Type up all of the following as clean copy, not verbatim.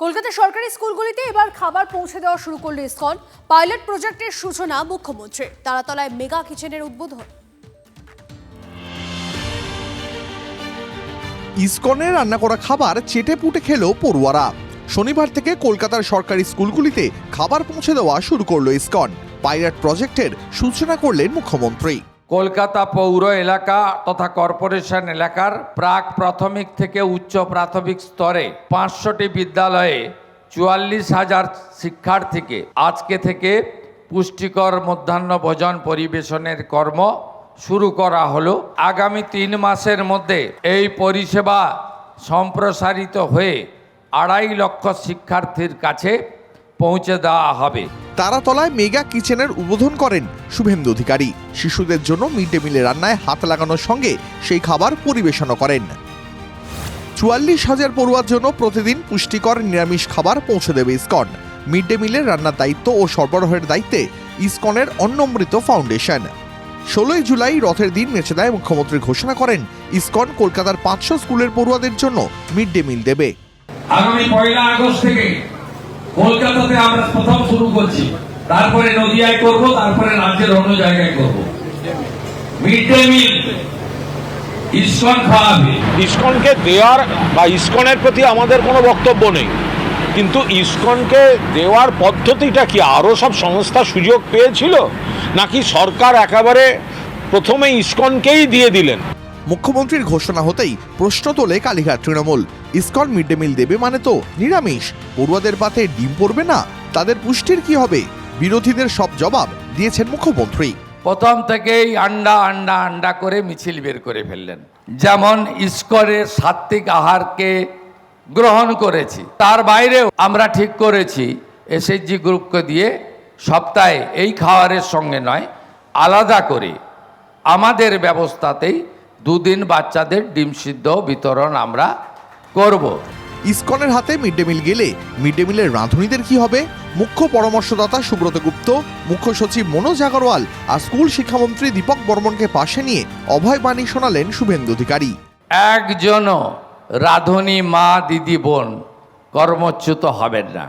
কলকাতা সরকারি স্কুলগুলিতে এবার খাবার পৌঁছে দেওয়া শুরু করল ইসকন। পাইলট প্রজেক্টের সূচনা মুখ্যমন্ত্রীর। তারাতলায় মেগা কিচেনের উদ্বোধন। ইসকনের রান্না করা খাবার চেটে পুটে খেলো পড়ুয়ারা। শনিবার থেকে কলকাতার সরকারি স্কুলগুলিতে খাবার পৌঁছে দেওয়া শুরু করলো ইসকন। পাইলট প্রজেক্টের সূচনা করলেন মুখ্যমন্ত্রী। কলকাতা পৌর এলাকা তথা কর্পোরেশন এলাকার প্রাক প্রাথমিক থেকে উচ্চ প্রাথমিক স্তরে 500টি বিদ্যালয়ে 44,000 শিক্ষার্থীকে আজকে থেকে পুষ্টিকর মধ্যাহ্ন ভোজন পরিবেশনের কর্ম শুরু করা হলো। আগামী 3 মাসের মধ্যে এই পরিষেবা সম্প্রসারিত হয়ে 2.5 লক্ষ শিক্ষার্থীর কাছে পৌঁছে দেওয়া হবে। তারাতলায় মেগা কিচেনের উদ্বোধন করেন শুভেন্দু অধিকারী। শিশুদের জন্য মিড ডে মিলের রান্নায় হাত লাগানোর সঙ্গে সেই খাবার পরিবেশনও করেন। 44,000 পড়ুয়ার জন্য প্রতিদিন পুষ্টিকর নিরামিষ খাবার পৌঁছে দেবে ইসকন। মিড ডে মিলের রান্নার দায়িত্ব ও সরবরাহের দায়িত্বে ইসকনের অন্নমৃত ফাউন্ডেশন। 16 জুলাই রথের দিন মেচেদায় মুখ্যমন্ত্রী ঘোষণা করেন ইসকন কলকাতার 500 স্কুলের পড়ুয়াদের জন্য মিড ডে মিল দেবে। আগামী 1 আগস্ট থেকে কলকাতাতে আমরা প্রথম শুরু করছি, তারপরে নদিয়ায় করব, তারপরে রাজ্যের অন্য জায়গায় করব। মিড ডে মিল ইসকন খাওয়াবে। ইসকনকে দেওয়ার বা ইসকনের প্রতি আমাদের কোনো বক্তব্য নেই, কিন্তু ইসকনকে দেওয়ার পদ্ধতিটা কি আরও সব সংস্থা সুযোগ পেয়েছিল, নাকি সরকার একেবারে প্রথমে ইসকনকেই দিয়ে দিলেন? মুখ্যমন্ত্রীর ঘোষণা হতেই প্রশ্ন তোলে Kalighat Trinamool. ISKCON mid day meal দেবে মানে তো নিরামিষ, পড়ুয়াদের পাতে ডিম পড়বে না, তাদের পুষ্টির কি হবে? বিরোধীদের সব জবাব দিয়েছেন মুখ্যমন্ত্রী। প্রথম থেকেই আন্ডা করে মিছিল বের করে ফেললেন। যেমন ইসকনের সাত্ত্বিক আহারকে গ্রহণ করেছি, তার বাইরেও আমরা ঠিক করেছি এসএইচজি গ্রুপকে দিয়ে সপ্তাহে এই খাবারের সঙ্গে নয়, আলাদা করে আমাদের ব্যবস্থাতেই 2 দিন বাচ্চাদের ডিম সিদ্ধ বিতরণ আমরা করব। ইসকনের হাতে মিড ডে মিল গেলে মিড ডে মিলের রাঁধুনিদের কি হবে? মুখ্য পরামর্শদাতা সুব্রত গুপ্ত, মুখ্য সচিব মনোজ আগরওয়াল আর স্কুল শিক্ষামন্ত্রী দীপক বর্মনকে পাশে নিয়ে অভয় বাণী শোনালেন শুভেন্দু অধিকারী। একজনও রাঁধুনি মা দিদি বোন কর্মচ্যুত হবেন না।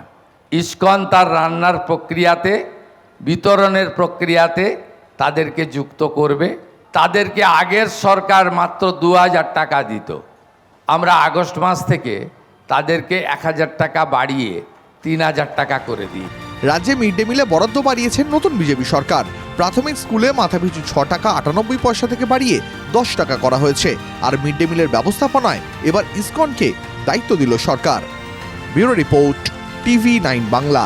ইসকন তার রান্নার প্রক্রিয়াতে, বিতরণের প্রক্রিয়াতে তাদেরকে যুক্ত করবে। তাদেরকে আগের সরকার মাত্র 2,000 টাকা দিত, আমরা আগস্ট মাস থেকে তাদেরকে 1,000 টাকা বাড়িয়ে 3,000 টাকা করে দিই। রাজ্যে মিড ডে মিলে বরাদ্দ বাড়িয়েছেন নতুন বিজেপি সরকার। প্রাথমিক স্কুলে মাথাপিছু 6 টাকা 98 পয়সা থেকে বাড়িয়ে 10 টাকা করা হয়েছে। আর মিড ডে মিলের ব্যবস্থাপনায় এবার ইসকনকে দায়িত্ব দিল সরকার। Bureau report, TV9 Bangla.